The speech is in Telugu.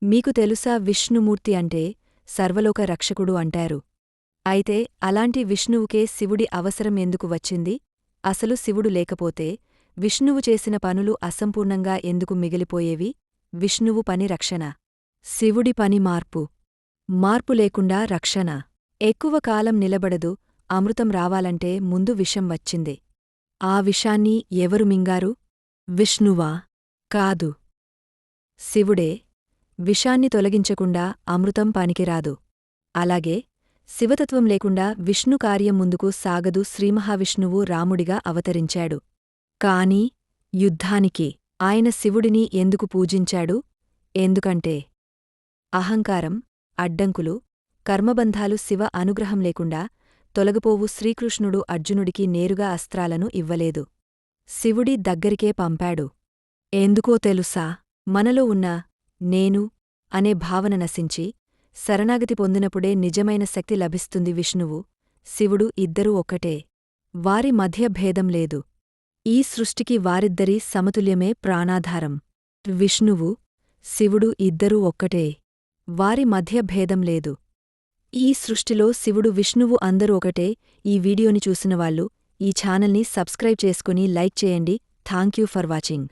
మీకు తెలుసా విష్ణుమూర్తి అంటే సర్వలోక రక్షకుడు అంటారు. అయితే అలాంటి విష్ణువుకే శివుడి అవసరం ఎందుకు వచ్చింది? అసలు శివుడు లేకపోతే విష్ణువు చేసిన పనులు అసంపూర్ణంగా ఎందుకు మిగిలిపోయేవి? విష్ణువు పని రక్షణ. శివుడి పని మార్పు. మార్పు లేకుండా రక్షణ. ఎక్కువ కాలం నిలబడదు. అమృతం రావాలంటే ముందు విషం వచ్చింది. ఆ విషాన్ని ఎవరు మింగారు? విష్ణువా? కాదు. శివుడే. విషాన్ని తొలగించకుండా అమృతం పనికిరాదు. అలాగే శివతత్వం లేకుండా విష్ణు కార్యం ముందుకు సాగదు. శ్రీమహావిష్ణువు రాముడిగా అవతరించాడు. కాని యుద్ధానికి ఆయన శివుడిని ఎందుకు పూజించాడు? ఎందుకంటే అహంకారం, అడ్డంకులు, కర్మబంధాలు శివ అనుగ్రహం లేకుండా తొలగిపోవు. శ్రీకృష్ణుడు అర్జునుడికి నేరుగా అస్త్రాలను ఇవ్వలేదు. శివుడి దగ్గరికే పంపాడు. ఎందుకో తెలుసా? మనలో ఉన్న నేను అనే భావన నశించి శరణాగతి పొందినప్పుడే నిజమైన శక్తి లభిస్తుంది. విష్ణువు, శివుడు ఇద్దరూ ఒక్కటే. వారి మధ్య భేదం లేదు. ఈ సృష్టికి వారిద్దరి సమతుల్యమే ప్రాణాధారం. విష్ణువు, శివుడు ఇద్దరూ ఒక్కటే. వారి మధ్య భేదం లేదు. ఈ సృష్టిలో శివుడు, విష్ణువు అందరూ ఒకటే. ఈ వీడియోని చూసినవాళ్ళు ఈ ఛానల్ని సబ్స్క్రైబ్ చేసుకుని లైక్ చేయండి. Thank you for watching.